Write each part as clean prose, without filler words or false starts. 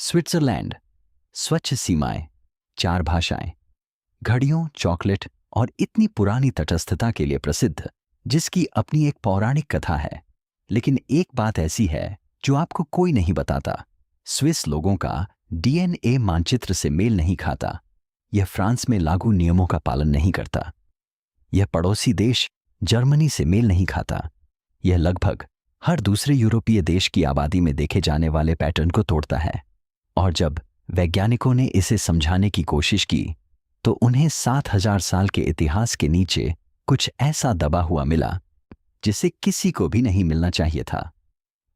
Switzerland, स्वच्छ सीमाएं, 4 भाषाएं, घड़ियों, चॉकलेट और इतनी पुरानी तटस्थता के लिए प्रसिद्ध, जिसकी अपनी एक पौराणिक कथा है। लेकिन एक बात ऐसी है जो आपको कोई नहीं बताता। स्विस लोगों का डीएनए मानचित्र से मेल नहीं खाता। यह फ्रांस में लागू नियमों का पालन नहीं करता। यह पड़ोसी देश जर्मनी से मेल नहीं खाता। यह लगभग हर दूसरे यूरोपीय देश की आबादी में देखे जाने वाले पैटर्न को तोड़ता है। और जब वैज्ञानिकों ने इसे समझाने की कोशिश की तो उन्हें 7,000 साल के इतिहास के नीचे कुछ ऐसा दबा हुआ मिला जिसे किसी को भी नहीं मिलना चाहिए था।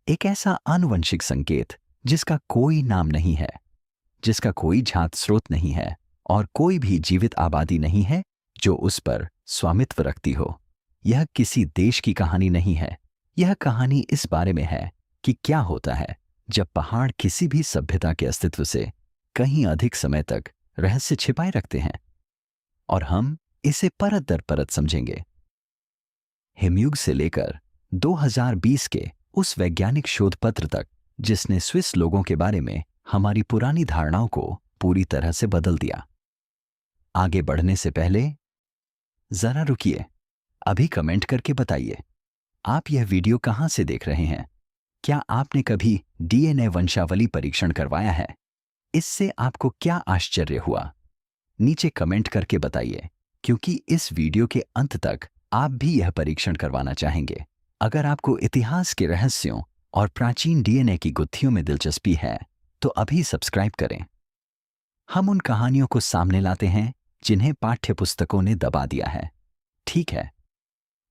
एक ऐसा आनुवंशिक संकेत जिसका कोई नाम नहीं है, जिसका कोई जात स्रोत नहीं है और कोई भी जीवित आबादी नहीं है जो उस पर स्वामित्व रखती हो। यह किसी देश की कहानी नहीं है। यह कहानी इस बारे में है कि क्या होता है जब पहाड़ किसी भी सभ्यता के अस्तित्व से कहीं अधिक समय तक रहस्य छिपाए रखते हैं। और हम इसे परत दर परत समझेंगे, हिमयुग से लेकर 2020 के उस वैज्ञानिक शोध पत्र तक जिसने स्विस लोगों के बारे में हमारी पुरानी धारणाओं को पूरी तरह से बदल दिया। आगे बढ़ने से पहले जरा रुकिए। अभी कमेंट करके बताइए आप यह वीडियो कहां से देख रहे हैं। क्या आपने कभी डीएनए वंशावली परीक्षण करवाया है? इससे आपको क्या आश्चर्य हुआ? नीचे कमेंट करके बताइए, क्योंकि इस वीडियो के अंत तक आप भी यह परीक्षण करवाना चाहेंगे। अगर आपको इतिहास के रहस्यों और प्राचीन डीएनए की गुत्थियों में दिलचस्पी है तो अभी सब्सक्राइब करें। हम उन कहानियों को सामने लाते हैं जिन्हें पाठ्यपुस्तकों ने दबा दिया है। ठीक है,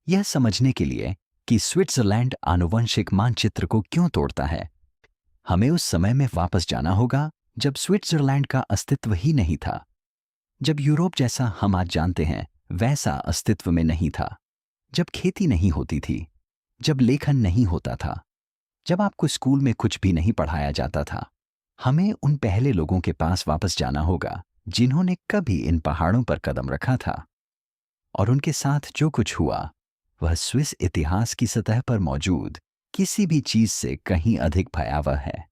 यह समझने के लिए कि स्विट्जरलैंड आनुवंशिक मानचित्र को क्यों तोड़ता है, हमें उस समय में वापस जाना होगा जब स्विट्जरलैंड का अस्तित्व ही नहीं था, जब यूरोप जैसा हम आज जानते हैं वैसा अस्तित्व में नहीं था, जब खेती नहीं होती थी, जब लेखन नहीं होता था, जब आपको स्कूल में कुछ भी नहीं पढ़ाया जाता था। हमें उन पहले लोगों के पास वापस जाना होगा जिन्होंने कभी इन पहाड़ों पर कदम रखा था। और उनके साथ जो कुछ हुआ वह स्विस इतिहास की सतह पर मौजूद किसी भी चीज से कहीं अधिक भयावह है।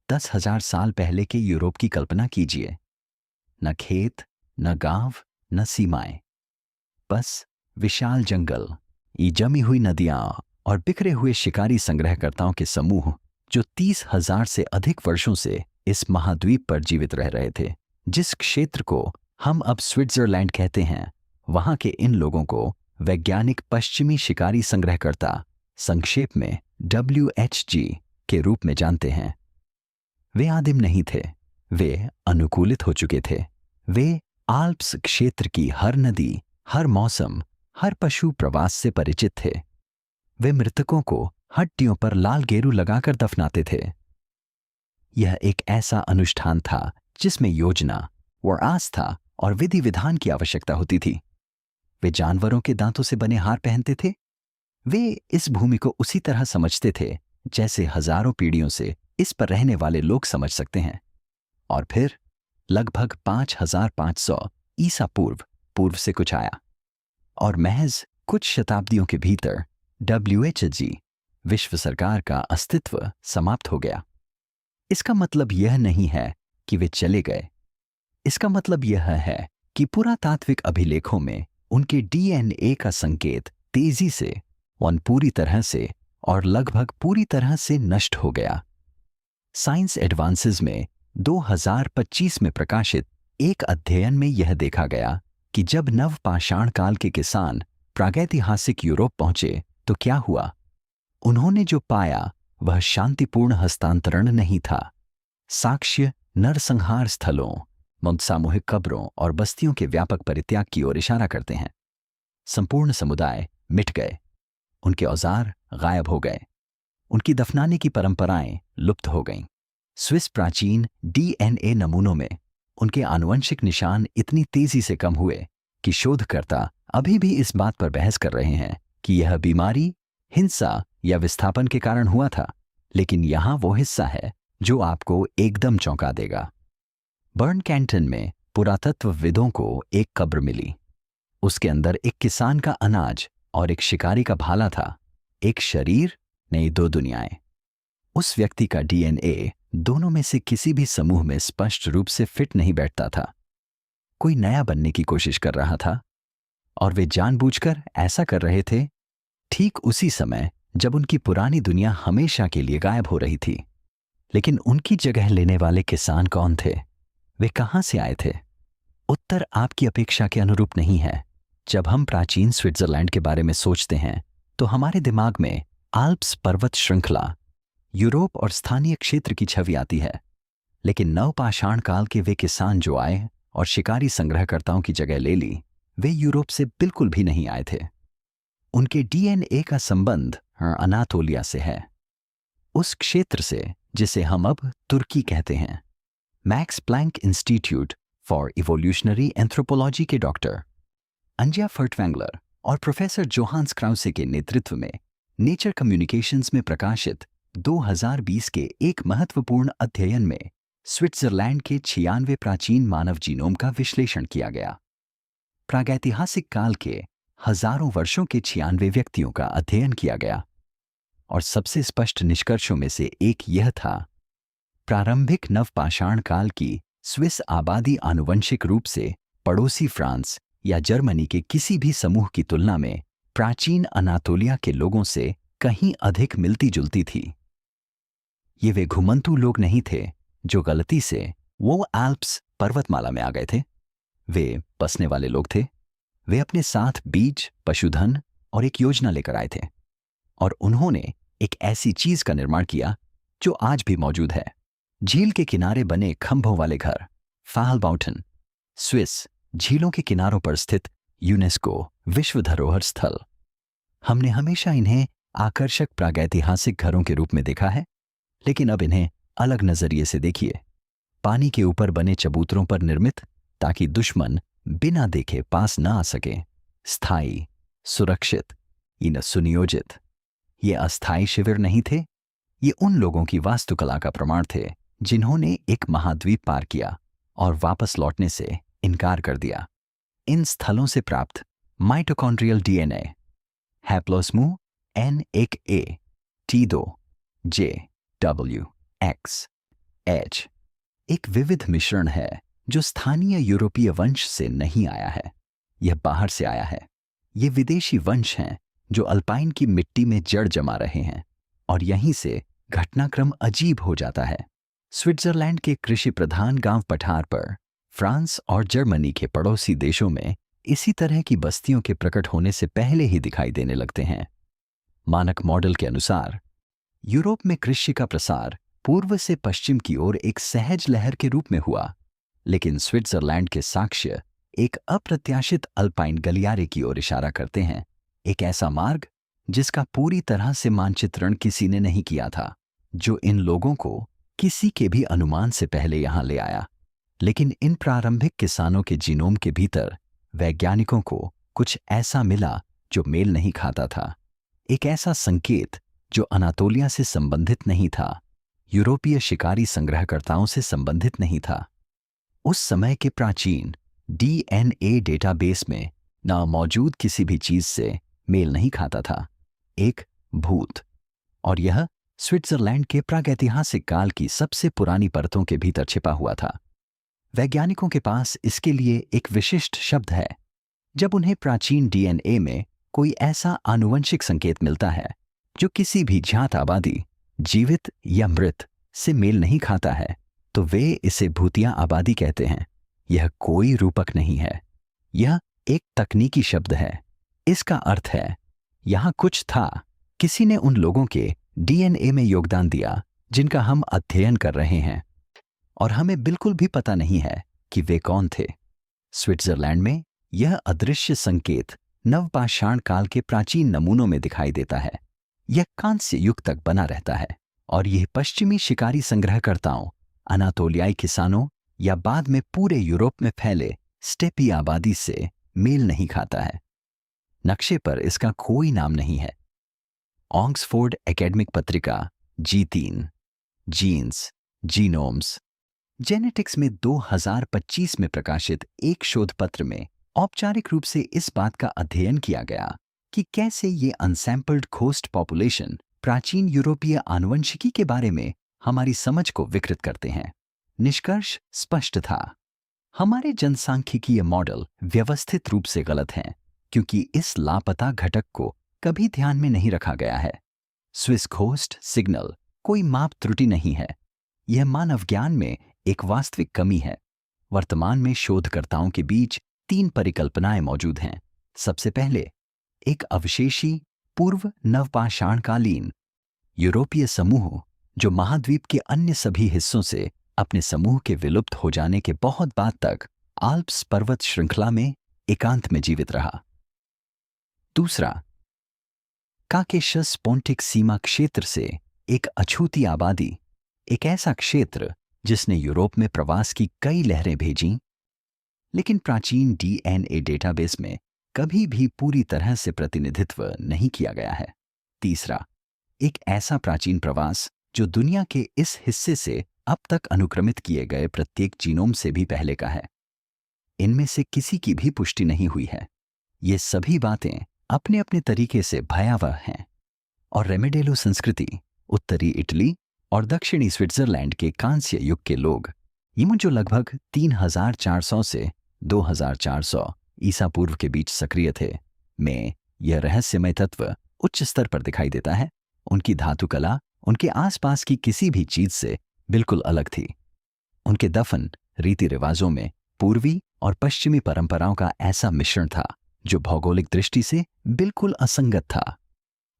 10,000 साल पहले के यूरोप की कल्पना कीजिए। न खेत, न गांव, न सीमाएं, बस विशाल जंगल, ये जमी हुई नदियां और बिखरे हुए शिकारी संग्रहकर्ताओं के समूह जो 30,000 से अधिक वर्षों से इस महाद्वीप पर जीवित रह रहे थे। जिस क्षेत्र को हम अब स्विट्जरलैंड कहते हैं, वहां के इन लोगों को वैज्ञानिक पश्चिमी शिकारी संग्रहकर्ता, संक्षेप में WHG के रूप में जानते हैं। वे आदिम नहीं थे, वे अनुकूलित हो चुके थे। वे आल्प्स क्षेत्र की हर नदी, हर मौसम, हर पशु प्रवास से परिचित थे। वे मृतकों को हड्डियों पर लाल गेरू लगाकर दफनाते थे। यह एक ऐसा अनुष्ठान था जिसमें योजना और आस्था और विधि विधान की आवश्यकता होती थी। वे जानवरों के दांतों से बने हार पहनते थे। वे इस भूमि को उसी तरह समझते थे जैसे हजारों पीढ़ियों से इस पर रहने वाले लोग समझ सकते हैं। और फिर लगभग 5,500 ईसा पूर्व से कुछ आया और महज कुछ शताब्दियों के भीतर WHG विश्व सरकार का अस्तित्व समाप्त हो गया। इसका मतलब यह नहीं है कि वे चले गए। इसका मतलब यह है कि पुरातात्विक अभिलेखों में उनके डीएनए का संकेत तेजी से पूरी तरह से और लगभग पूरी तरह से नष्ट हो गया। साइंस एडवांसेस में 2025 में प्रकाशित एक अध्ययन में यह देखा गया कि जब नवपाषाण काल के किसान प्रागैतिहासिक यूरोप पहुंचे तो क्या हुआ। उन्होंने जो पाया वह शांतिपूर्ण हस्तांतरण नहीं था। साक्ष्य नरसंहार स्थलों, सामूहिक कब्रों और बस्तियों के व्यापक परित्याग की ओर इशारा करते हैं। संपूर्ण समुदाय मिट गए, उनके औजार गायब हो गए, उनकी दफनाने की परंपराएं लुप्त हो गईं। स्विस प्राचीन डीएनए नमूनों में उनके आनुवंशिक निशान इतनी तेजी से कम हुए कि शोधकर्ता अभी भी इस बात पर बहस कर रहे हैं कि यह बीमारी, हिंसा या विस्थापन के कारण हुआ था। लेकिन यहां वो हिस्सा है जो आपको एकदम चौंका देगा। बर्न कैंटन में पुरातत्वविदों को एक कब्र मिली। उसके अंदर एक किसान का अनाज और एक शिकारी का भाला था। एक शरीर, नहीं 2 दुनियाएं। उस व्यक्ति का डीएनए दोनों में से किसी भी समूह में स्पष्ट रूप से फिट नहीं बैठता था। कोई नया बनने की कोशिश कर रहा था और वे जानबूझकर ऐसा कर रहे थे, ठीक उसी समय जब उनकी पुरानी दुनिया हमेशा के लिए गायब हो रही थी। लेकिन उनकी जगह लेने वाले किसान कौन थे? वे कहां से आए थे? उत्तर आपकी अपेक्षा के अनुरूप नहीं है। जब हम प्राचीन स्विट्जरलैंड के बारे में सोचते हैं तो हमारे दिमाग में आल्प्स पर्वत श्रृंखला, यूरोप और स्थानीय क्षेत्र की छवि आती है। लेकिन नवपाषाण काल के वे किसान जो आए और शिकारी संग्रहकर्ताओं की जगह ले ली, वे यूरोप से बिल्कुल भी नहीं आए थे। उनके डीएनए का संबंध अनातोलिया से है, उस क्षेत्र से जिसे हम अब तुर्की कहते हैं। Max Planck Institute for Evolutionary Anthropology के डॉक्टर अंजिया फर्टवैंगलर और प्रोफेसर जोहान्स क्राउसे के नेतृत्व में नेचर कम्युनिकेशंस में प्रकाशित 2020 के एक महत्वपूर्ण अध्ययन में स्विट्जरलैंड के 96 प्राचीन मानव जीनोम का विश्लेषण किया गया। प्रागैतिहासिक काल के हजारों वर्षों के 96 व्यक्तियों का अध्ययन किया गया और सबसे स्पष्ट निष्कर्षों में से एक यह था, प्रारंभिक नवपाषाण काल की स्विस आबादी आनुवंशिक रूप से पड़ोसी फ्रांस या जर्मनी के किसी भी समूह की तुलना में प्राचीन अनातोलिया के लोगों से कहीं अधिक मिलती जुलती थी। ये वे घुमंतू लोग नहीं थे जो गलती से वो आल्प्स पर्वतमाला में आ गए थे। वे बसने वाले लोग थे। वे अपने साथ बीज, पशुधन और एक योजना लेकर आए थे और उन्होंने एक ऐसी चीज का निर्माण किया जो आज भी मौजूद है। झील के किनारे बने खंभों वाले घर, फाहलबाउटन, स्विस, झीलों के किनारों पर स्थित यूनेस्को विश्व धरोहर स्थल। हमने हमेशा इन्हें आकर्षक प्रागैतिहासिक घरों के रूप में देखा है, लेकिन अब इन्हें अलग नजरिए से देखिए। पानी के ऊपर बने चबूतरों पर निर्मित, ताकि दुश्मन बिना देखे पास न आ सके। स्थायी, सुरक्षित, इन सुनियोजित। ये अस्थायी शिविर नहीं थे, ये उन लोगों की वास्तुकला का प्रमाण थे जिन्होंने एक महाद्वीप पार किया और वापस लौटने से इनकार कर दिया। इन स्थलों से प्राप्त माइटोकॉन्ड्रियल डीएनए, हैप्लोसमूह N1A, T2, J, W, X, H, एक विविध मिश्रण है जो स्थानीय यूरोपीय वंश से नहीं आया है, यह बाहर से आया है। ये विदेशी वंश हैं जो अल्पाइन की मिट्टी में जड़ जमा रहे हैं और यहीं से घटनाक्रम अजीब हो जाता है। स्विट्जरलैंड के कृषि प्रधान गांव पठार पर फ्रांस और जर्मनी के पड़ोसी देशों में इसी तरह की बस्तियों के प्रकट होने से पहले ही दिखाई देने लगते हैं। मानक मॉडल के अनुसार यूरोप में कृषि का प्रसार पूर्व से पश्चिम की ओर एक सहज लहर के रूप में हुआ, लेकिन स्विट्जरलैंड के साक्ष्य एक अप्रत्याशित अल्पाइन गलियारे की ओर इशारा करते हैं, एक ऐसा मार्ग जिसका पूरी तरह से मानचित्रण किसी ने नहीं किया था, जो इन लोगों को किसी के भी अनुमान से पहले यहां ले आया। लेकिन इन प्रारंभिक किसानों के जीनोम के भीतर वैज्ञानिकों को कुछ ऐसा मिला जो मेल नहीं खाता था, एक ऐसा संकेत जो अनातोलिया से संबंधित नहीं था, यूरोपीय शिकारी संग्रहकर्ताओं से संबंधित नहीं था। उस समय के प्राचीन डीएनए डेटाबेस में ना मौजूद किसी भी चीज से मेल नहीं खाता था, एक भूत। और यह स्विट्जरलैंड के प्रागैतिहासिक काल की सबसे पुरानी परतों के भीतर छिपा हुआ था। वैज्ञानिकों के पास इसके लिए एक विशिष्ट शब्द है। जब उन्हें प्राचीन डीएनए में कोई ऐसा आनुवंशिक संकेत मिलता है जो किसी भी ज्ञात आबादी, जीवित या मृत, से मेल नहीं खाता है, तो वे इसे भूतिया आबादी कहते हैं। यह कोई रूपक नहीं है, यह एक तकनीकी शब्द है। इसका अर्थ है यहां कुछ था, किसी ने उन लोगों के डीएनए में योगदान दिया जिनका हम अध्ययन कर रहे हैं, और हमें बिल्कुल भी पता नहीं है कि वे कौन थे। स्विट्जरलैंड में यह अदृश्य संकेत नवपाषाण काल के प्राचीन नमूनों में दिखाई देता है। यह कांस्य युग तक बना रहता है और यह पश्चिमी शिकारी संग्रहकर्ताओं, अनातोलियाई किसानों या बाद में पूरे यूरोप में फैले स्टेपी आबादी से मेल नहीं खाता है। नक्शे पर इसका कोई नाम नहीं है। ऑक्सफोर्ड एकेडमिक पत्रिका G3, जीन्स, जीनोम्स, जेनेटिक्स में 2025 में प्रकाशित एक शोध पत्र में औपचारिक रूप से इस बात का अध्ययन किया गया कि कैसे ये अनसैंपल्ड होस्ट पॉपुलेशन प्राचीन यूरोपीय आनुवंशिकी के बारे में हमारी समझ को विकृत करते हैं। निष्कर्ष स्पष्ट था, हमारे जनसांख्यिकीय मॉडल व्यवस्थित रूप से गलत हैं, क्योंकि इस लापता घटक को कभी ध्यान में नहीं रखा गया है। स्विस घोस्ट सिग्नल कोई माप त्रुटि नहीं है, यह मानव ज्ञान में एक वास्तविक कमी है। वर्तमान में शोधकर्ताओं के बीच 3 परिकल्पनाएं मौजूद हैं। सबसे पहले, एक अवशेषी पूर्व नवपाषाणकालीन यूरोपीय समूह जो महाद्वीप के अन्य सभी हिस्सों से अपने समूह के विलुप्त हो जाने के बहुत बाद तक आल्प्स पर्वत श्रृंखला में एकांत में जीवित रहा। दूसरा, काकेशस पोंटिक सीमा क्षेत्र से एक अछूती आबादी, एक ऐसा क्षेत्र जिसने यूरोप में प्रवास की कई लहरें भेजीं, लेकिन प्राचीन डीएनए डेटाबेस में कभी भी पूरी तरह से प्रतिनिधित्व नहीं किया गया है। तीसरा, एक ऐसा प्राचीन प्रवास जो दुनिया के इस हिस्से से अब तक अनुक्रमित किए गए प्रत्येक जीनोम से भी पहले का है। इनमें से किसी की भी पुष्टि नहीं हुई है। ये सभी बातें अपने अपने तरीके से भयावह हैं, और रेमेडेलो संस्कृति, उत्तरी इटली और दक्षिणी स्विट्जरलैंड के कांस्य युग के लोग, ये जो लगभग 3400 से 2400 ईसा पूर्व के बीच सक्रिय थे, में यह रहस्यमय तत्व उच्च स्तर पर दिखाई देता है। उनकी धातु कला उनके आसपास की किसी भी चीज से बिल्कुल अलग थी। उनके दफन रीति रिवाजों में पूर्वी और पश्चिमी परंपराओं का ऐसा मिश्रण था जो भौगोलिक दृष्टि से बिल्कुल असंगत था।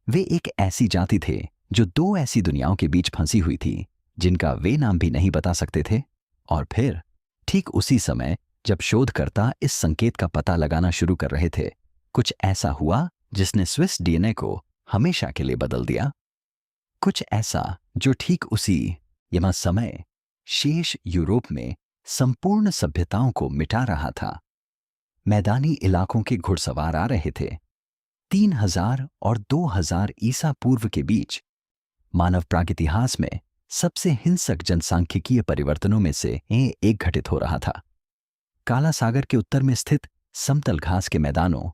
वे एक ऐसी जाति थे जो 2 ऐसी दुनियाओं के बीच फंसी हुई थी जिनका वे नाम भी नहीं बता सकते थे। और फिर ठीक उसी समय जब शोधकर्ता इस संकेत का पता लगाना शुरू कर रहे थे, कुछ ऐसा हुआ जिसने स्विस डीएनए को हमेशा के लिए बदल दिया। कुछ ऐसा जो ठीक उसी समय शेष यूरोप में संपूर्ण सभ्यताओं को मिटा रहा था। मैदानी इलाकों के घुड़सवार आ रहे थे। 3000 और 2000 ईसा पूर्व के बीच मानव प्रागइतिहास में सबसे हिंसक जनसांख्यिकीय परिवर्तनों में से एक घटित हो रहा था। काला सागर के उत्तर में स्थित समतल घास के मैदानों,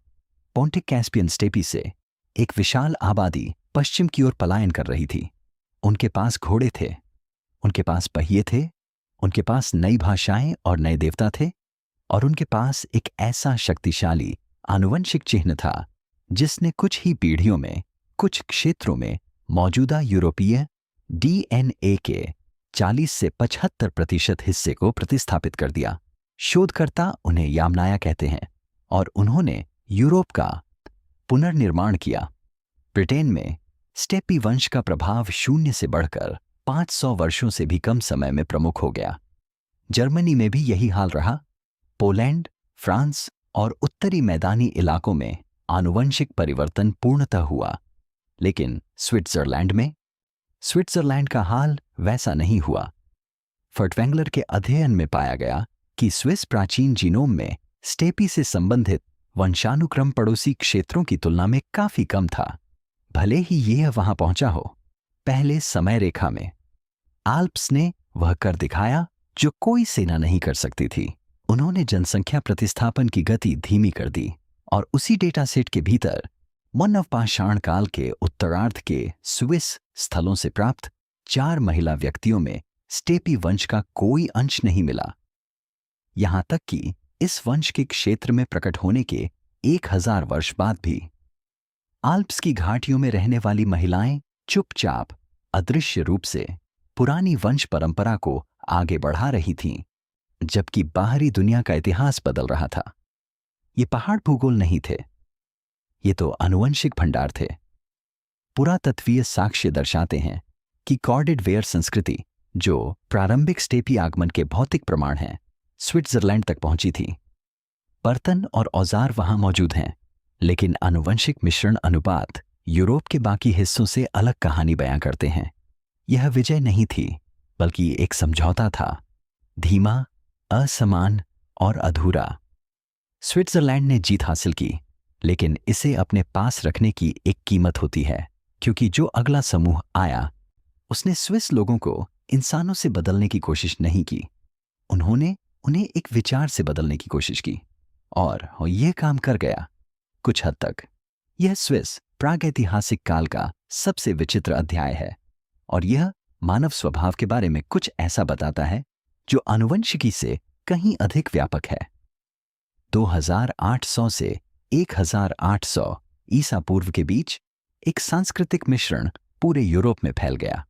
पोंटिक कैस्पियन स्टेपी से एक विशाल आबादी पश्चिम की ओर पलायन कर रही थी। उनके पास घोड़े थे, उनके पास पहिए थे, उनके पास नई भाषाएं और नए देवता थे, और उनके पास एक ऐसा शक्तिशाली आनुवंशिक चिन्ह था जिसने कुछ ही पीढ़ियों में कुछ क्षेत्रों में मौजूदा यूरोपीय डीएनए के 40 से 75% हिस्से को प्रतिस्थापित कर दिया। शोधकर्ता उन्हें यामनाया कहते हैं, और उन्होंने यूरोप का पुनर्निर्माण किया। ब्रिटेन में स्टेपी वंश का प्रभाव 0 से बढ़कर 500 वर्षों से भी कम समय में प्रमुख हो गया। जर्मनी में भी यही हाल रहा। पोलैंड, फ्रांस और उत्तरी मैदानी इलाकों में आनुवंशिक परिवर्तन पूर्णतः हुआ, लेकिन स्विट्जरलैंड का हाल वैसा नहीं हुआ। फर्टवैंगलर के अध्ययन में पाया गया कि स्विस प्राचीन जीनोम में स्टेपी से संबंधित वंशानुक्रम पड़ोसी क्षेत्रों की तुलना में काफी कम था, भले ही यह वहां पहुंचा हो। पहले समय रेखा में आल्प्स ने वह कर दिखाया जो कोई सेना नहीं कर सकती थी। उन्होंने जनसंख्या प्रतिस्थापन की गति धीमी कर दी, और उसी डेटा सेट के भीतर नवपाषाण काल के उत्तरार्ध के स्विस स्थलों से प्राप्त 4 महिला व्यक्तियों में स्टेपी वंश का कोई अंश नहीं मिला। यहां तक कि इस वंश के क्षेत्र में प्रकट होने के 1000 वर्ष बाद भी आल्प्स की घाटियों में रहने वाली महिलाएं चुपचाप अदृश्य रूप से पुरानी वंश परंपरा को आगे बढ़ा रही थीं, जबकि बाहरी दुनिया का इतिहास बदल रहा था। ये पहाड़ भूगोल नहीं थे, ये तो आनुवंशिक भंडार थे। पुरातत्वीय साक्ष्य दर्शाते हैं कि कॉर्डेड वेयर संस्कृति, जो प्रारंभिक स्टेपी आगमन के भौतिक प्रमाण हैं, स्विट्जरलैंड तक पहुंची थी। बर्तन और औजार वहां मौजूद हैं, लेकिन आनुवंशिक मिश्रण अनुपात यूरोप के बाकी हिस्सों से अलग कहानी बयां करते हैं। यह विजय नहीं थी, बल्कि एक समझौता था, धीमा, असमान और अधूरा। स्विट्जरलैंड ने जीत हासिल की, लेकिन इसे अपने पास रखने की एक कीमत होती है, क्योंकि जो अगला समूह आया उसने स्विस लोगों को इंसानों से बदलने की कोशिश नहीं की। उन्होंने उन्हें एक विचार से बदलने की कोशिश की, और यह काम कर गया कुछ हद तक। यह स्विस प्रागैतिहासिक काल का सबसे विचित्र अध्याय है, और यह मानव स्वभाव के बारे में कुछ ऐसा बताता है जो आनुवंशिकी से कहीं अधिक व्यापक है। 2800 से 1800 ईसा पूर्व के बीच एक सांस्कृतिक मिश्रण पूरे यूरोप में फैल गया।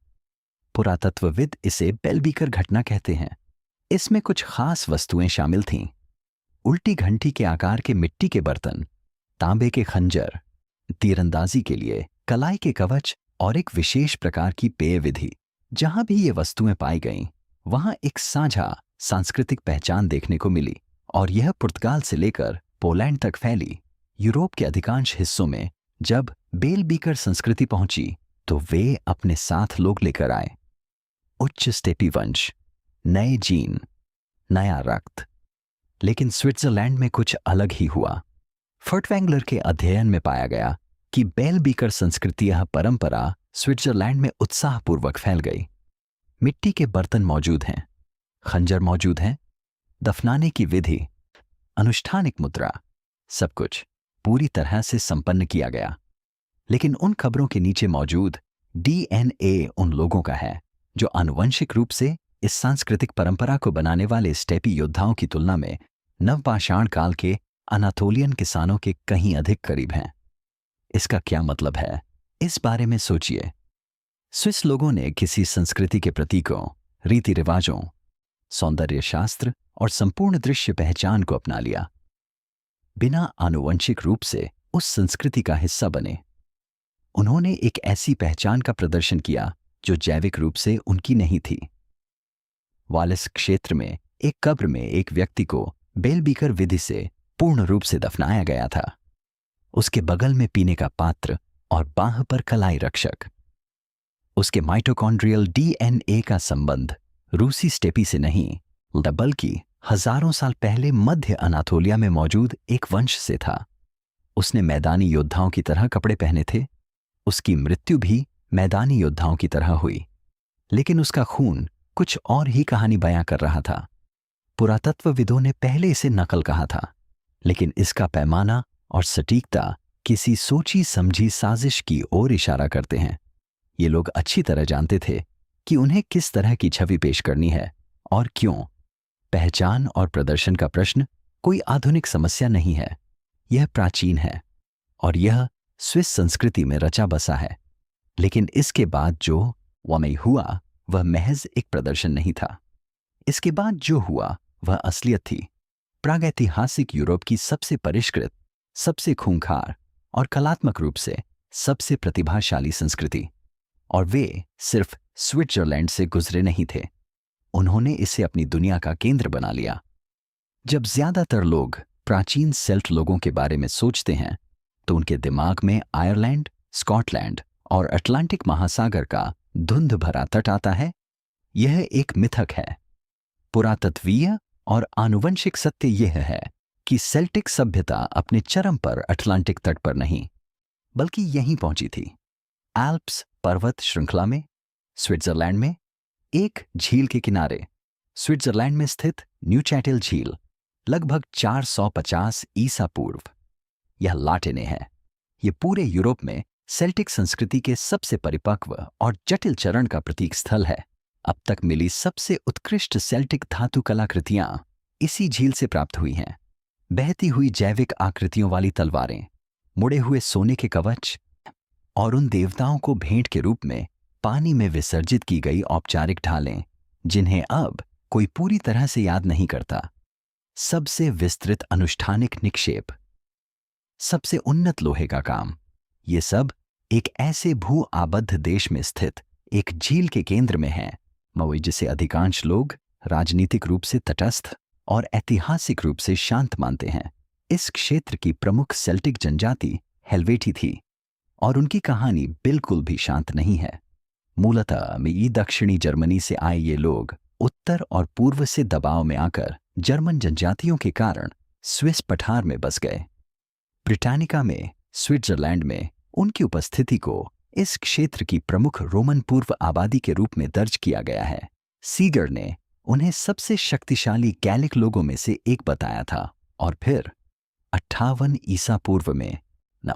पुरातत्वविद इसे बेलबीकर घटना कहते हैं। इसमें कुछ खास वस्तुएं शामिल थीं। उल्टी घंटी के आकार के मिट्टी के बर्तन, तांबे के खंजर, तीरंदाजी के लिए कलाई के कवच और एक विशेष प्रकार की पेय विधि। जहां भी ये वस्तुएं पाई गईं, वहां एक साझा सांस्कृतिक पहचान देखने को मिली और यह पुर्तगाल से लेकर पोलैंड तक फैली। यूरोप के अधिकांश हिस्सों में जब बेलबीकर संस्कृति पहुंची तो वे अपने साथ लोग लेकर आए। उच्च स्टेपी वंश, नए जीन, नया रक्त। लेकिन स्विट्जरलैंड में कुछ अलग ही हुआ। फर्टवैंगलर के अध्ययन में पाया गया कि बेलबीकर संस्कृति यह परंपरा स्विट्जरलैंड में उत्साहपूर्वक फैल गई। मिट्टी के बर्तन मौजूद हैं, खंजर मौजूद हैं, दफनाने की विधि, अनुष्ठानिक मुद्रा, सब कुछ पूरी तरह से संपन्न किया गया। लेकिन उन खबरों के नीचे मौजूद डीएनए उन लोगों का है जो आनुवंशिक रूप से इस सांस्कृतिक परंपरा को बनाने वाले स्टेपी योद्धाओं की तुलना में नवपाषाण काल के अनातोलियन किसानों के कहीं अधिक करीब हैं। इसका क्या मतलब है, इस बारे में सोचिए। स्विस लोगों ने किसी संस्कृति के प्रतीकों, रीति रिवाजों, सौंदर्य शास्त्र और संपूर्ण दृश्य पहचान को अपना लिया, बिना आनुवंशिक रूप से उस संस्कृति का हिस्सा बने। उन्होंने एक ऐसी पहचान का प्रदर्शन किया जो जैविक रूप से उनकी नहीं थी। वालिस क्षेत्र में एक कब्र में एक व्यक्ति को बेलबीकर विधि से पूर्ण रूप से दफनाया गया था। उसके बगल में पीने का पात्र और बाह पर कलाई रक्षक। उसके माइटोकॉन्ड्रियल डीएनए का संबंध रूसी स्टेपी से नहीं, बल्कि हजारों साल पहले मध्य अनातोलिया में मौजूद एक वंश से था। उसने मैदानी योद्धाओं की तरह कपड़े पहने थे। उसकी मृत्यु भी मैदानी योद्धाओं की तरह हुई, लेकिन उसका खून कुछ और ही कहानी बयां कर रहा था। पुरातत्वविदों ने पहले इसे नकल कहा था, लेकिन इसका पैमाना और सटीकता किसी सोची समझी साजिश की ओर इशारा करते हैं। ये लोग अच्छी तरह जानते थे कि उन्हें किस तरह की छवि पेश करनी है और क्यों। पहचान और प्रदर्शन का प्रश्न कोई आधुनिक समस्या नहीं है, यह प्राचीन है और यह स्विस संस्कृति में रचा बसा है। लेकिन इसके बाद जो वमई हुआ वह महज एक प्रदर्शन नहीं था। इसके बाद जो हुआ वह असलियत थी। प्रागैतिहासिक यूरोप की सबसे परिष्कृत, सबसे खूंखार और कलात्मक रूप से सबसे प्रतिभाशाली संस्कृति। और वे सिर्फ स्विट्जरलैंड से गुजरे नहीं थे, उन्होंने इसे अपनी दुनिया का केंद्र बना लिया। जब ज्यादातर लोग प्राचीन सेल्ट लोगों के बारे में सोचते हैं तो उनके दिमाग में आयरलैंड, स्कॉटलैंड और अटलांटिक महासागर का धुंध भरा तट आता है। यह एक मिथक है। पुरातत्वीय और आनुवंशिक सत्य यह है कि सेल्टिक सभ्यता अपने चरम पर अटलांटिक तट पर नहीं, बल्कि यहीं पहुंची थी, एल्प्स पर्वत श्रृंखला में, स्विट्जरलैंड में, एक झील के किनारे। स्विट्जरलैंड में स्थित न्यूचैटेल झील लगभग 450 ईसा पूर्व। यह लाटिने है। यह पूरे यूरोप में सेल्टिक संस्कृति के सबसे परिपक्व और जटिल चरण का प्रतीक स्थल है। अब तक मिली सबसे उत्कृष्ट सेल्टिक धातु कलाकृतियां इसी झील से प्राप्त हुई हैं। बहती हुई जैविक आकृतियों वाली तलवारें, मुड़े हुए सोने के कवच और उन देवताओं को भेंट के रूप में पानी में विसर्जित की गई औपचारिक ढालें जिन्हें अब कोई पूरी तरह से याद नहीं करता। सबसे विस्तृत अनुष्ठानिक निक्षेप, सबसे उन्नत लोहे का काम, ये सब एक ऐसे भू आबद्ध देश में स्थित एक झील के केंद्र में है, जिसे अधिकांश लोग राजनीतिक रूप से तटस्थ और ऐतिहासिक रूप से शांत मानते हैं। इस क्षेत्र की प्रमुख सेल्टिक जनजाति हेल्वेटी थी और उनकी कहानी बिल्कुल भी शांत नहीं है। मूलतः दक्षिणी जर्मनी से आए ये लोग उत्तर और पूर्व से दबाव में आकर जर्मन जनजातियों के कारण स्विस पठार में बस गए। ब्रिटानिका में, स्विट्जरलैंड में उनकी उपस्थिति को इस क्षेत्र की प्रमुख रोमन पूर्व आबादी के रूप में दर्ज किया गया है। सीगर ने उन्हें सबसे शक्तिशाली गैलिक लोगों में से एक बताया था और फिर 58 ईसा पूर्व में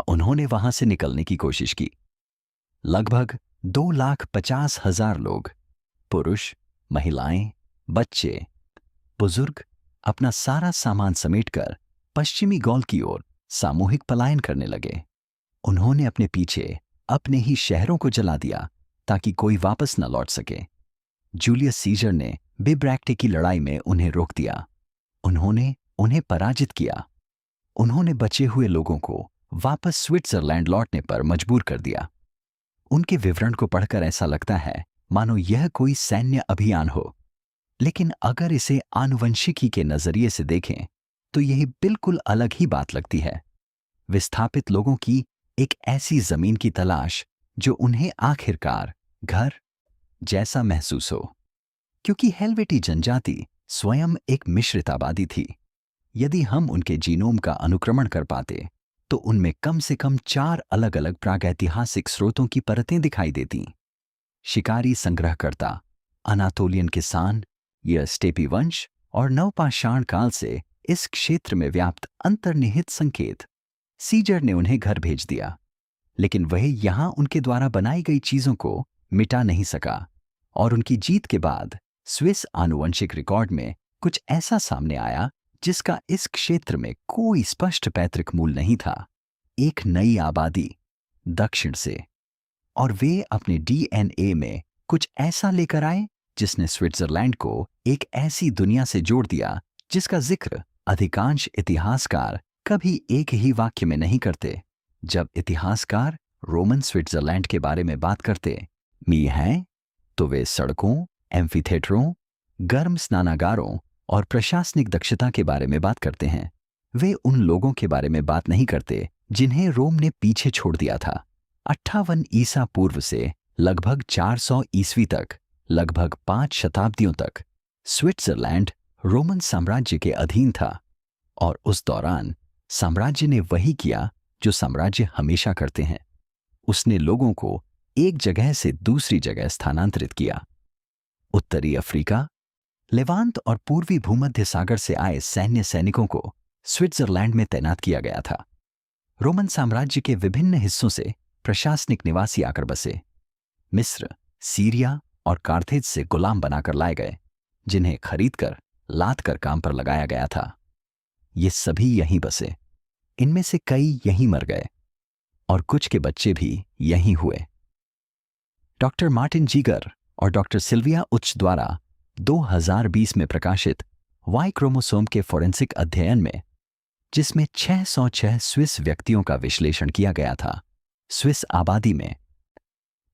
उन्होंने वहां से निकलने की कोशिश की। लगभग 2,50,000 लोग पुरुष, महिलाएं, बच्चे, बुजुर्ग अपना सारा सामान समेटकर पश्चिमी गॉल की ओर सामूहिक पलायन करने लगे। उन्होंने अपने पीछे अपने ही शहरों को जला दिया ताकि कोई वापस न लौट सके। जूलियस सीजर ने बिब्रैक्टे की लड़ाई में उन्हें रोक दिया। उन्होंने उन्हें पराजित किया। उन्होंने बचे हुए लोगों को वापस स्विट्जरलैंड लौटने पर मजबूर कर दिया। उनके विवरण को पढ़कर ऐसा लगता है मानो यह कोई सैन्य अभियान हो, लेकिन अगर इसे आनुवंशिकी के नजरिए से देखें तो यह बिल्कुल अलग ही बात लगती है। विस्थापित लोगों की एक ऐसी जमीन की तलाश जो उन्हें आखिरकार घर जैसा महसूस हो, क्योंकि हेल्वेटी जनजाति स्वयं एक मिश्रित आबादी थी। यदि हम उनके जीनोम का अनुक्रमण कर पाते तो उनमें कम से कम 4 अलग अलग प्रागैतिहासिक स्रोतों की परतें दिखाई देती। शिकारी संग्रहकर्ता, अनातोलियन किसान, यह स्टेपी वंश और नवपाषाण काल से इस क्षेत्र में व्याप्त अंतर्निहित संकेत। सीजर ने उन्हें घर भेज दिया, लेकिन वह यहां उनके द्वारा बनाई गई चीजों को मिटा नहीं सका, और उनकी जीत के बाद स्विस आनुवंशिक रिकॉर्ड में कुछ ऐसा सामने आया जिसका इस क्षेत्र में कोई स्पष्ट पैतृक मूल नहीं था। एक नई आबादी दक्षिण से, और वे अपने डीएनए में कुछ ऐसा लेकर आए जिसने स्विट्जरलैंड को एक ऐसी दुनिया से जोड़ दिया जिसका जिक्र अधिकांश इतिहासकार कभी एक ही वाक्य में नहीं करते। जब इतिहासकार रोमन स्विट्जरलैंड के बारे में बात करते हैं तो वे सड़कों, एम्फीथिएटरों, गर्म स्नानागारों और प्रशासनिक दक्षता के बारे में बात करते हैं। वे उन लोगों के बारे में बात नहीं करते जिन्हें रोम ने पीछे छोड़ दिया था। 58 ईसा पूर्व से लगभग 400 ईस्वी तक, लगभग 5 शताब्दियों तक स्विट्जरलैंड रोमन साम्राज्य के अधीन था, और उस दौरान साम्राज्य ने वही किया जो साम्राज्य हमेशा करते हैं। उसने लोगों को एक जगह से दूसरी जगह स्थानांतरित किया। उत्तरी अफ्रीका, लेवांत और पूर्वी भूमध्य सागर से आए सैन्य सैनिकों को स्विट्जरलैंड में तैनात किया गया था। रोमन साम्राज्य के विभिन्न हिस्सों से प्रशासनिक निवासी आकर बसे। मिस्र, सीरिया और कार्थेज से गुलाम बनाकर लाए गए, जिन्हें खरीदकर लाद कर काम पर लगाया गया था। ये सभी यहीं बसे। इनमें से कई यहीं मर गए और कुछ के बच्चे भी यहीं हुए। डॉक्टर मार्टिन जीगर और डॉक्टर सिल्विया उच द्वारा 2020 में प्रकाशित वाई क्रोमोसोम के फोरेंसिक अध्ययन में, जिसमें 606 स्विस व्यक्तियों का विश्लेषण किया गया था, स्विस आबादी में,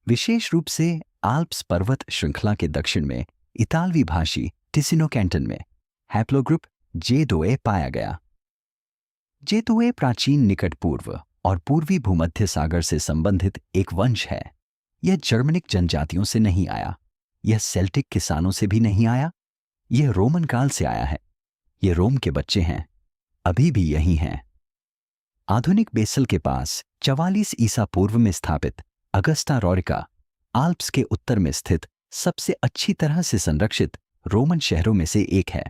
विशेष रूप से आल्प्स पर्वत श्रृंखला के दक्षिण में इतालवी भाषी टिसिनो कैंटन में हैप्लोग्रुप J2A पाया गया। J2A प्राचीन निकट पूर्व और पूर्वी भूमध्य सागर से संबंधित एक वंश है। यह जर्मनिक जनजातियों से नहीं आया, यह सेल्टिक किसानों से भी नहीं आया, यह रोमन काल से आया है। ये रोम के बच्चे हैं, अभी भी यही हैं। आधुनिक बेसल के पास 44 ईसा पूर्व में स्थापित अगस्ता रॉरिका आल्प्स के उत्तर में स्थित सबसे अच्छी तरह से संरक्षित रोमन शहरों में से एक है।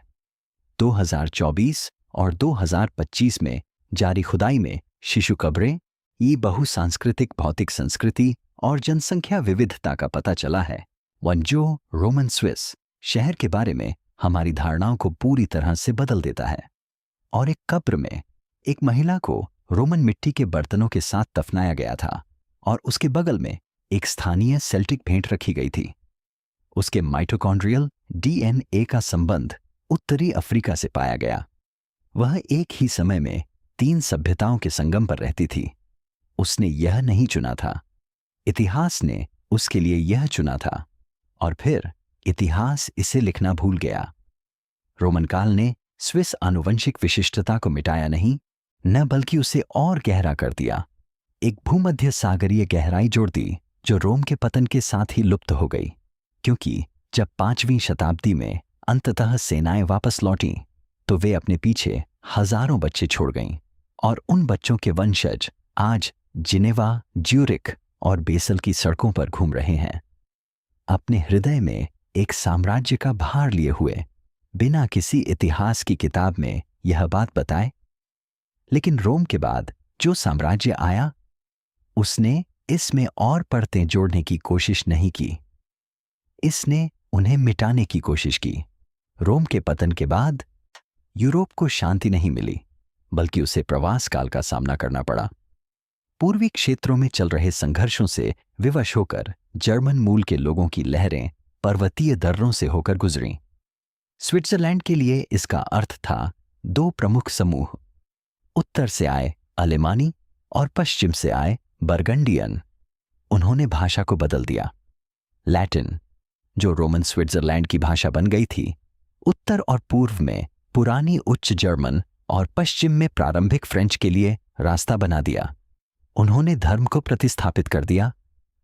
2024 और 2025 में जारी खुदाई में शिशु कब्रें, ये बहुसांस्कृतिक भौतिक संस्कृति और जनसंख्या विविधता का पता चला है, जो रोमन स्विस शहर के बारे में हमारी धारणाओं को पूरी तरह से बदल देता है। और एक कब्र में एक महिला को रोमन मिट्टी के बर्तनों के साथ दफनाया गया था और उसके बगल में एक स्थानीय सेल्टिक भेंट रखी गई थी। उसके माइटोकॉन्ड्रियल डीएनए का संबंध उत्तरी अफ्रीका से पाया गया। वह एक ही समय में 3 सभ्यताओं के संगम पर रहती थी। उसने यह नहीं चुना था, इतिहास ने उसके लिए यह चुना था, और फिर इतिहास इसे लिखना भूल गया। रोमन काल ने स्विस आनुवंशिक विशिष्टता को मिटाया नहीं, न बल्कि उसे और गहरा कर दिया। एक भूमध्य सागरीय गहराई जोड़ दी जो रोम के पतन के साथ ही लुप्त हो गई, क्योंकि जब 5वीं शताब्दी में अंततः सेनाएं वापस लौटीं तो वे अपने पीछे हजारों बच्चे छोड़ गईं, और उन बच्चों के वंशज आज जिनेवा, ज्यूरिख और बेसल की सड़कों पर घूम रहे हैं, अपने हृदय में एक साम्राज्य का भार लिए हुए, बिना किसी इतिहास की किताब में यह बात बताए। लेकिन रोम के बाद जो साम्राज्य आया, उसने इसमें और परतें जोड़ने की कोशिश नहीं की। इसने उन्हें मिटाने की कोशिश की। रोम के पतन के बाद यूरोप को शांति नहीं मिली, बल्कि उसे प्रवास काल का सामना करना पड़ा। पूर्वी क्षेत्रों में चल रहे संघर्षों से विवश होकर जर्मन मूल के लोगों की लहरें पर्वतीय दर्रों से होकर गुजरीं। स्विट्जरलैंड के लिए इसका अर्थ था दो प्रमुख समूह, उत्तर से आए अलेमानी और पश्चिम से आए बर्गंडियन। उन्होंने भाषा को बदल दिया। लैटिन, जो रोमन स्विट्जरलैंड की भाषा बन गई थी, उत्तर और पूर्व में पुरानी उच्च जर्मन और पश्चिम में प्रारंभिक फ्रेंच के लिए रास्ता बना दिया। उन्होंने धर्म को प्रतिस्थापित कर दिया।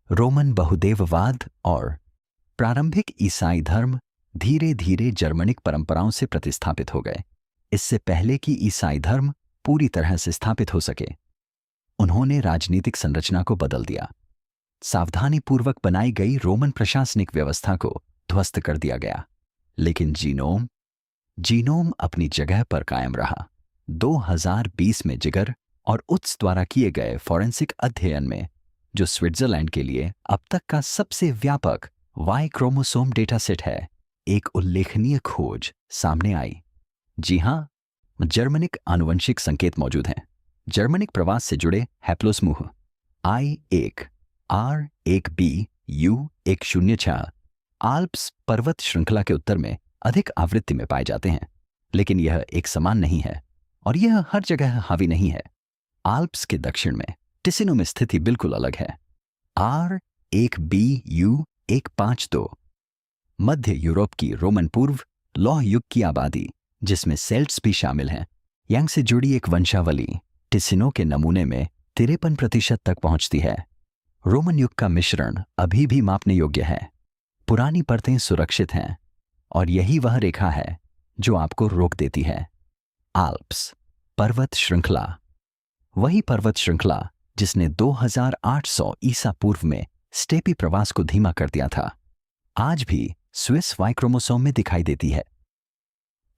रोमन बहुदेववाद और प्रारंभिक ईसाई धर्म धीरे धीरे जर्मनिक परंपराओं से प्रतिस्थापित हो गए, इससे पहले कि ईसाई धर्म पूरी तरह से स्थापित हो सके। उन्होंने राजनीतिक संरचना को बदल दिया। सावधानीपूर्वक बनाई गई रोमन प्रशासनिक व्यवस्था को ध्वस्त कर दिया गया, लेकिन जीनोम अपनी जगह पर कायम रहा। 2020 में जिगर और उत्स द्वारा किए गए फॉरेंसिक अध्ययन में, जो स्विट्जरलैंड के लिए अब तक का सबसे व्यापक वाई क्रोमोसोम डेटा सेट है, एक उल्लेखनीय खोज सामने आई। जी हां, जर्मनिक आनुवंशिक संकेत मौजूद हैं। जर्मनिक प्रवास से जुड़े हैप्लोसमूह I1, R1b, U106 आल्प्स पर्वत श्रृंखला के उत्तर में अधिक आवृत्ति में पाए जाते हैं, लेकिन यह एक समान नहीं है और यह हर जगह हावी नहीं है। आल्प्स के दक्षिण में टिसिनो में स्थिति बिल्कुल अलग है। R1b, U152 मध्य यूरोप की रोमन पूर्व लौह युग की आबादी, जिसमें सेल्ट्स भी शामिल हैं, यांग से जुड़ी एक वंशावली टिसिनो के नमूने में 53% तक पहुंचती है। रोमन युग का मिश्रण अभी भी मापने योग्य है। पुरानी परतें सुरक्षित हैं और यही वह रेखा है जो आपको रोक देती है। आल्प्स पर्वत श्रृंखला, वही पर्वत श्रृंखला जिसने 2800 ईसा पूर्व में स्टेपी प्रवास को धीमा कर दिया था, आज भी स्विस वाई क्रोमोसोम में दिखाई देती है।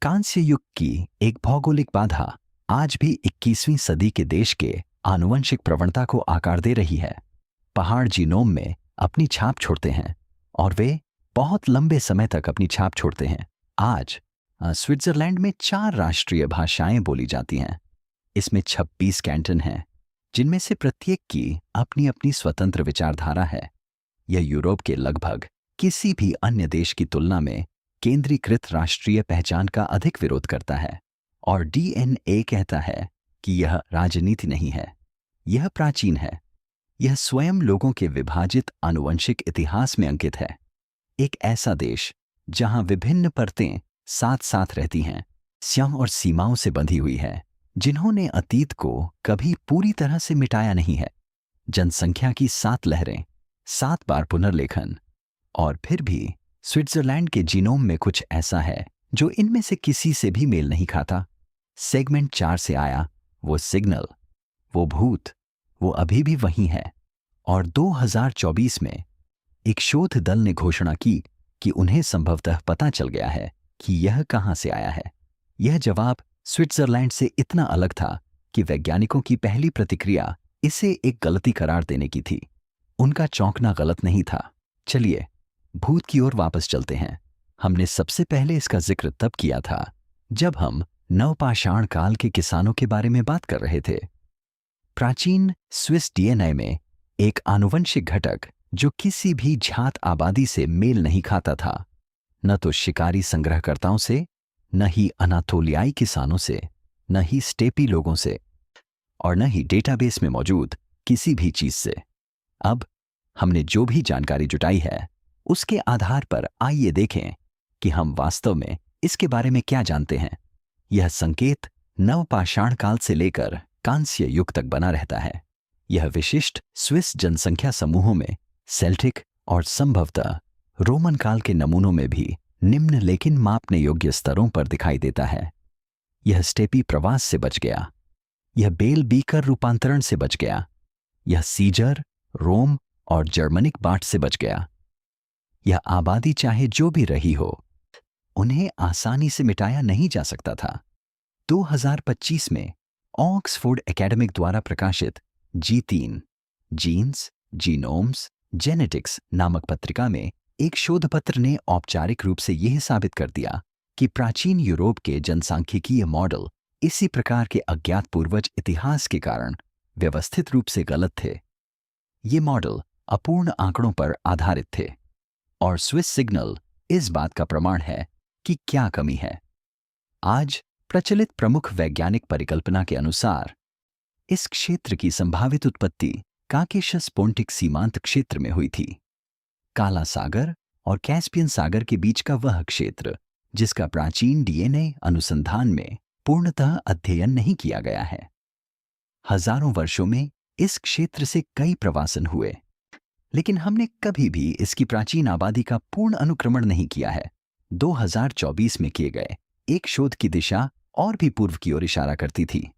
कांस्य युग की एक भौगोलिक बाधा आज भी 21वीं सदी के देश के आनुवंशिक प्रवणता को आकार दे रही है। पहाड़ जीनोम में अपनी छाप छोड़ते हैं और वे बहुत लंबे समय तक अपनी छाप छोड़ते हैं। आज स्विट्जरलैंड में 4 राष्ट्रीय भाषाएं बोली जाती हैं। इसमें 26 कैंटन हैं, जिनमें से प्रत्येक की अपनी अपनी स्वतंत्र विचारधारा है। यह यूरोप के लगभग किसी भी अन्य देश की तुलना में केंद्रीकृत राष्ट्रीय पहचान का अधिक विरोध करता है, और DNA कहता है कि यह राजनीति नहीं है, यह प्राचीन है। यह स्वयं लोगों के विभाजित आनुवंशिक इतिहास में अंकित है। एक ऐसा देश जहां विभिन्न परतें साथ साथ रहती हैं, स्याह और सीमाओं से बंधी हुई है, जिन्होंने अतीत को कभी पूरी तरह से मिटाया नहीं है। जनसंख्या की 7 लहरें, 7 बार पुनर्लेखन, और फिर भी स्विट्जरलैंड के जीनोम में कुछ ऐसा है जो इनमें से किसी से भी मेल नहीं खाता। सेगमेंट 4 से आया वो सिग्नल, वो भूत, वो अभी भी वही है। और 2024 में एक शोध दल ने घोषणा की कि उन्हें संभवतः पता चल गया है कि यह कहां से आया है। यह जवाब स्विट्जरलैंड से इतना अलग था कि वैज्ञानिकों की पहली प्रतिक्रिया इसे एक गलती करार देने की थी। उनका चौंकना गलत नहीं था। चलिए भूत की ओर वापस चलते हैं। हमने सबसे पहले इसका जिक्र तब किया था जब हम नवपाषाण काल के किसानों के बारे में बात कर रहे थे। प्राचीन स्विस DNA में एक आनुवंशिक घटक जो किसी भी झात आबादी से मेल नहीं खाता था, न तो शिकारी संग्रहकर्ताओं से, न ही अनातोलियाई किसानों से, न ही स्टेपी लोगों से, और न ही डेटाबेस में मौजूद किसी भी चीज से। अब हमने जो भी जानकारी जुटाई है उसके आधार पर आइए देखें कि हम वास्तव में इसके बारे में क्या जानते हैं। यह संकेत नवपाषाण काल से लेकर कांस्य युग तक बना रहता है। यह विशिष्ट स्विस जनसंख्या समूहों में सेल्टिक और संभवतः रोमन काल के नमूनों में भी निम्न लेकिन मापने योग्य स्तरों पर दिखाई देता है। यह स्टेपी प्रवास से बच गया, यह बेल बीकर रूपांतरण से बच गया, यह सीजर, रोम और जर्मनिक बाट से बच गया। यह आबादी चाहे जो भी रही हो, उन्हें आसानी से मिटाया नहीं जा सकता था। 2025 में ऑक्सफोर्ड एकेडमिक द्वारा प्रकाशित G3 जीन्स, जीनोम्स, जेनेटिक्स नामक पत्रिका में एक शोधपत्र ने औपचारिक रूप से यह साबित कर दिया कि प्राचीन यूरोप के जनसांख्यिकीय मॉडल इसी प्रकार के अज्ञात पूर्वज इतिहास के कारण व्यवस्थित रूप से गलत थे। ये मॉडल अपूर्ण आंकड़ों पर आधारित थे और स्विस सिग्नल इस बात का प्रमाण है कि क्या कमी है। आज प्रचलित प्रमुख वैज्ञानिक परिकल्पना के अनुसार इस क्षेत्र की संभावित उत्पत्ति काकेशस पोंटिक सीमांत क्षेत्र में हुई थी, काला सागर और कैस्पियन सागर के बीच का वह क्षेत्र जिसका प्राचीन डीएनए अनुसंधान में पूर्णतः अध्ययन नहीं किया गया है। हजारों वर्षों में इस क्षेत्र से कई प्रवासन हुए, लेकिन हमने कभी भी इसकी प्राचीन आबादी का पूर्ण अनुक्रमण नहीं किया है। 2024 में किए गए एक शोध की दिशा और भी पूर्व की ओर इशारा करती थी,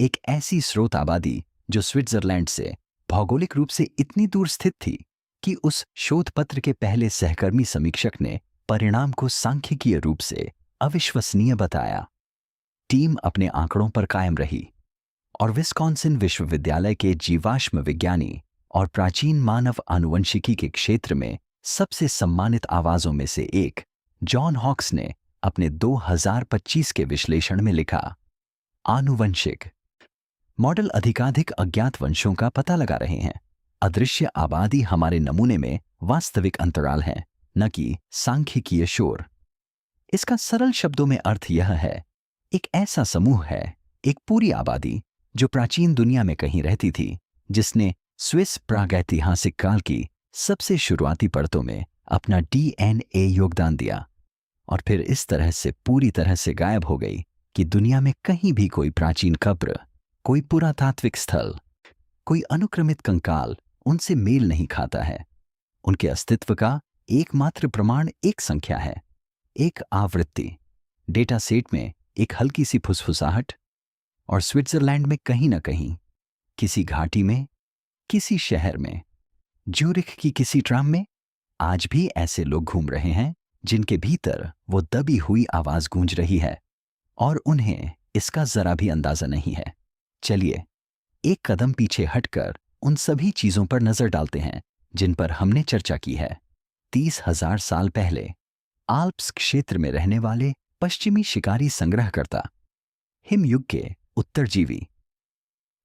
एक ऐसी स्रोत आबादी जो स्विट्जरलैंड से भौगोलिक रूप से इतनी दूर स्थित थी कि उस शोध पत्र के पहले सहकर्मी समीक्षक ने परिणाम को सांख्यिकीय रूप से अविश्वसनीय बताया। टीम अपने आंकड़ों पर कायम रही और विस्कॉन्सिन विश्वविद्यालय के जीवाश्म विज्ञानी और प्राचीन मानव आनुवंशिकी के क्षेत्र में सबसे सम्मानित आवाजों में से एक जॉन हॉक्स ने अपने 2025 के विश्लेषण में लिखा, आनुवंशिक मॉडल अधिकाधिक अज्ञात वंशों का पता लगा रहे हैं। अदृश्य आबादी हमारे नमूने में वास्तविक अंतराल है, न कि सांख्यिकीय शोर। इसका सरल शब्दों में अर्थ यह है, एक ऐसा समूह है, एक पूरी आबादी जो प्राचीन दुनिया में कहीं रहती थी, जिसने स्विस प्रागैतिहासिक काल की सबसे शुरुआती परतों में अपना डीएनए योगदान दिया और फिर इस तरह से पूरी तरह से गायब हो गई कि दुनिया में कहीं भी कोई प्राचीन कब्र, कोई पुरातात्विक स्थल, कोई अनुक्रमित कंकाल उनसे मेल नहीं खाता है। उनके अस्तित्व का एकमात्र प्रमाण एक संख्या है, एक आवृत्ति, डेटा सेट में एक हल्की सी फुसफुसाहट, और स्विट्जरलैंड में कहीं ना कहीं, किसी घाटी में, किसी शहर में, ज्यूरिख की किसी ट्राम में आज भी ऐसे लोग घूम रहे हैं जिनके भीतर वो दबी हुई आवाज गूंज रही है और उन्हें इसका जरा भी अंदाजा नहीं है। चलिए एक कदम पीछे हटकर उन सभी चीजों पर नजर डालते हैं जिन पर हमने चर्चा की है। 30,000 साल पहले आल्प्स क्षेत्र में रहने वाले पश्चिमी शिकारी संग्रहकर्ता, हिमयुग के उत्तरजीवी।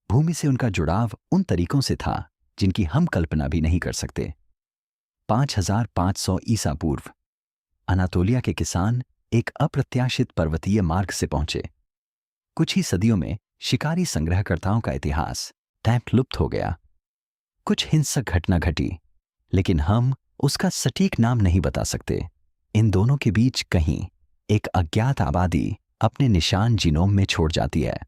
भूमि से उनका जुड़ाव उन तरीकों से था जिनकी हम कल्पना भी नहीं कर सकते। 5500 ईसा पूर्व अनातोलिया के किसान एक अप्रत्याशित पर्वतीय मार्ग से पहुंचे। कुछ ही सदियों में शिकारी संग्रहकर्ताओं का इतिहास टैप लुप्त हो गया। कुछ हिंसक घटना घटी, लेकिन हम उसका सटीक नाम नहीं बता सकते। इन दोनों के बीच कहीं एक अज्ञात आबादी अपने निशान जीनोम में छोड़ जाती है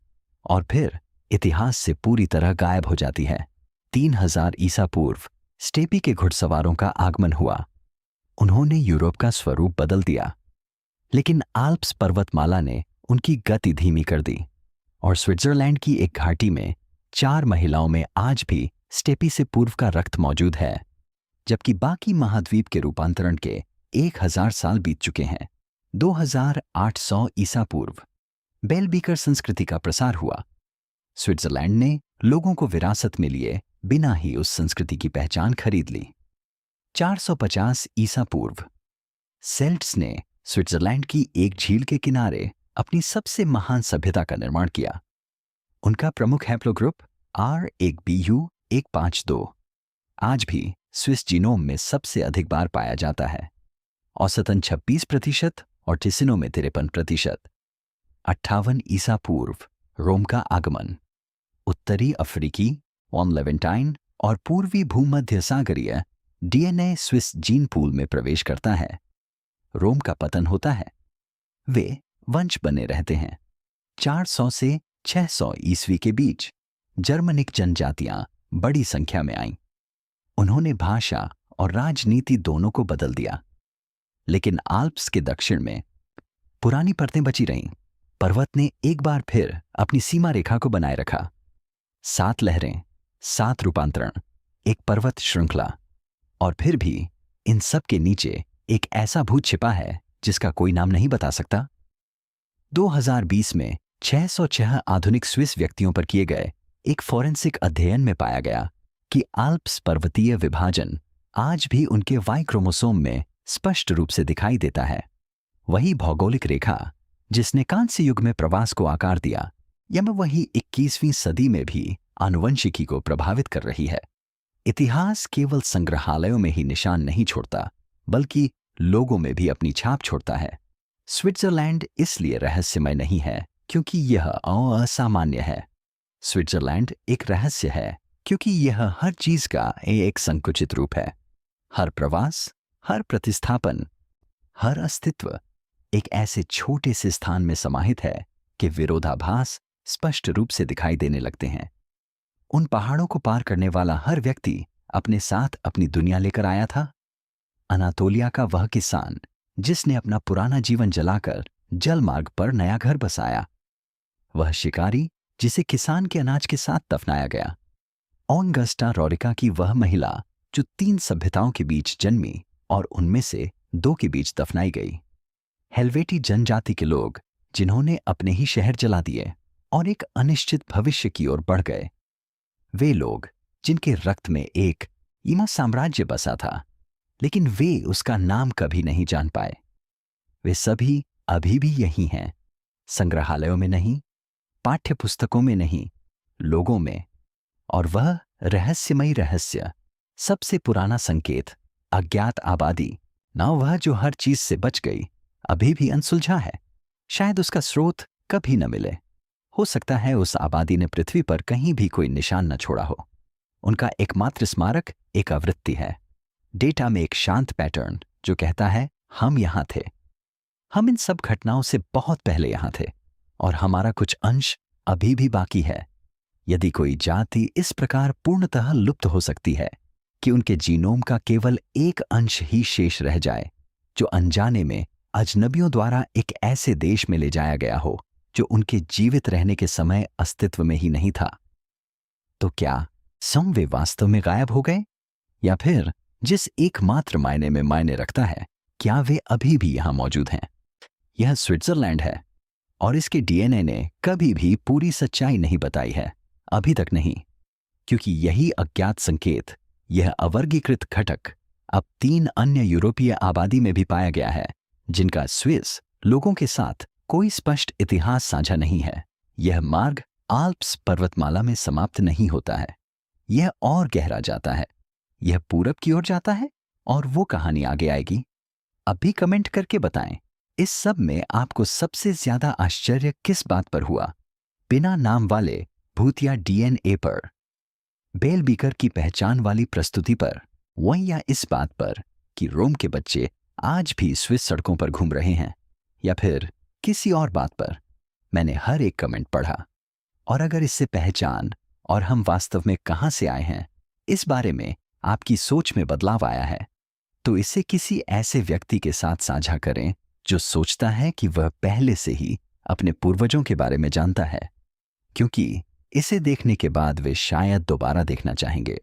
और फिर इतिहास से पूरी तरह गायब हो जाती है। 3000 ईसा पूर्व स्टेपी के घुड़सवारों का आगमन हुआ। उन्होंने यूरोप का स्वरूप बदल दिया, लेकिन आल्प्स पर्वतमाला ने उनकी गति धीमी कर दी और स्विट्जरलैंड की एक घाटी में 4 महिलाओं में आज भी स्टेपी से पूर्व का रक्त मौजूद है, जबकि बाकी महाद्वीप के रूपांतरण के 1000 साल बीत चुके हैं। 2800 ईसा पूर्व बेलबीकर संस्कृति का प्रसार हुआ। स्विट्जरलैंड ने लोगों को विरासत में लिए बिना ही उस संस्कृति की पहचान खरीद ली। 450 ईसा पूर्व सेल्ट्स ने स्विट्जरलैंड की एक झील के किनारे अपनी सबसे महान सभ्यता का निर्माण किया। उनका प्रमुख हैप्लोग्रुप R1BU152 आज भी स्विस जीनोम में सबसे अधिक बार पाया जाता है, औसतन 26% और टिसिनो में 53%। 58 ईसा पूर्व रोम का आगमन। उत्तरी अफ्रीकी, वॉन लेवेंटाइन और पूर्वी भूमध्य सागरीय डीएनए स्विस जीन पूल में प्रवेश करता है। रोम का पतन होता है। वे वंश बने रहते हैं। 400 से 600 ईस्वी के बीच जर्मनिक जनजातियां बड़ी संख्या में आईं। उन्होंने भाषा और राजनीति दोनों को बदल दिया, लेकिन आल्प्स के दक्षिण में पुरानी परतें बची रहीं। पर्वत ने एक बार फिर अपनी सीमा रेखा को बनाए रखा। 7 लहरें, 7 रूपांतरण, एक पर्वत श्रृंखला, और फिर भी इन सब के नीचे एक ऐसा भूत छिपा है जिसका कोई नाम नहीं बता सकता। 2020 में 606 आधुनिक स्विस व्यक्तियों पर किए गए एक फॉरेंसिक अध्ययन में पाया गया कि आल्प्स पर्वतीय विभाजन आज भी उनके वाई क्रोमोसोम में स्पष्ट रूप से दिखाई देता है। वही भौगोलिक रेखा जिसने कांस्य युग में प्रवास को आकार दिया, या मैं वही 21वीं सदी में भी आनुवंशिकी को प्रभावित कर रही है। इतिहास केवल संग्रहालयों में ही निशान नहीं छोड़ता, बल्कि लोगों में भी अपनी छाप छोड़ता है। स्विट्जरलैंड इसलिए रहस्यमय नहीं है क्योंकि यह असामान्य है। स्विट्जरलैंड एक रहस्य है क्योंकि यह हर चीज का एक संकुचित रूप है। हर प्रवास, हर प्रतिस्थापन, हर अस्तित्व एक ऐसे छोटे से स्थान में समाहित है कि विरोधाभास स्पष्ट रूप से दिखाई देने लगते हैं। उन पहाड़ों को पार करने वाला हर व्यक्ति अपने साथ अपनी दुनिया लेकर आया था। अनातोलिया का वह किसान जिसने अपना पुराना जीवन जलाकर जल मार्ग पर नया घर बसाया। वह शिकारी जिसे किसान के अनाज के साथ दफनाया गया। ऑगस्टा रोरिका की वह महिला जो 3 सभ्यताओं के बीच जन्मी और उनमें से 2 के बीच दफनाई गई। हेल्वेटी जनजाति के लोग जिन्होंने अपने ही शहर जला दिए और एक अनिश्चित भविष्य की ओर बढ़ गए। वे लोग जिनके रक्त में एक ईमा साम्राज्य बसा था, लेकिन वे उसका नाम कभी नहीं जान पाए। वे सभी अभी भी यही हैं, संग्रहालयों में नहीं, पाठ्य पुस्तकों में नहीं, लोगों में। और वह रहस्यमयी रहस्य, सबसे पुराना संकेत, अज्ञात आबादी, ना वह जो हर चीज से बच गई, अभी भी अनसुलझा है। शायद उसका स्रोत कभी न मिले। हो सकता है उस आबादी ने पृथ्वी पर कहीं भी कोई निशान न छोड़ा हो। उनका एकमात्र स्मारक एक आवृत्ति है, डेटा में एक शांत पैटर्न जो कहता है हम यहां थे। हम इन सब घटनाओं से बहुत पहले यहां थे और हमारा कुछ अंश अभी भी बाकी है। यदि कोई जाति इस प्रकार पूर्णतः लुप्त हो सकती है कि उनके जीनोम का केवल एक अंश ही शेष रह जाए, जो अनजाने में अजनबियों द्वारा एक ऐसे देश में ले जाया गया हो जो उनके जीवित रहने के समय अस्तित्व में ही नहीं था, तो क्या वे वास्तव में गायब हो गए? या फिर जिस एकमात्र मायने में मायने रखता है, क्या वे अभी भी यहां मौजूद हैं? यह स्विट्जरलैंड है और इसके डीएनए ने कभी भी पूरी सच्चाई नहीं बताई है, अभी तक नहीं, क्योंकि यही अज्ञात संकेत, यह अवर्गीकृत घटक अब 3 अन्य यूरोपीय आबादी में भी पाया गया है जिनका स्विस लोगों के साथ कोई स्पष्ट इतिहास साझा नहीं है। यह मार्ग आल्प्स पर्वतमाला में समाप्त नहीं होता है, यह और गहरा जाता है, यह पूरब की ओर जाता है और वो कहानी आगे आएगी। अब भी कमेंट करके बताएं, इस सब में आपको सबसे ज्यादा आश्चर्य किस बात पर हुआ? बिना नाम वाले भूतिया डीएनए पर, बेल बीकर की पहचान वाली प्रस्तुति पर, वहीं या इस बात पर कि रोम के बच्चे आज भी स्विस सड़कों पर घूम रहे हैं, या फिर किसी और बात पर? मैंने हर एक कमेंट पढ़ा, और अगर इससे पहचान और हम वास्तव में कहां से आए हैं इस बारे में आपकी सोच में बदलाव आया है, तो इसे किसी ऐसे व्यक्ति के साथ साझा करें जो सोचता है कि वह पहले से ही अपने पूर्वजों के बारे में जानता है, क्योंकि इसे देखने के बाद वे शायद दोबारा देखना चाहेंगे।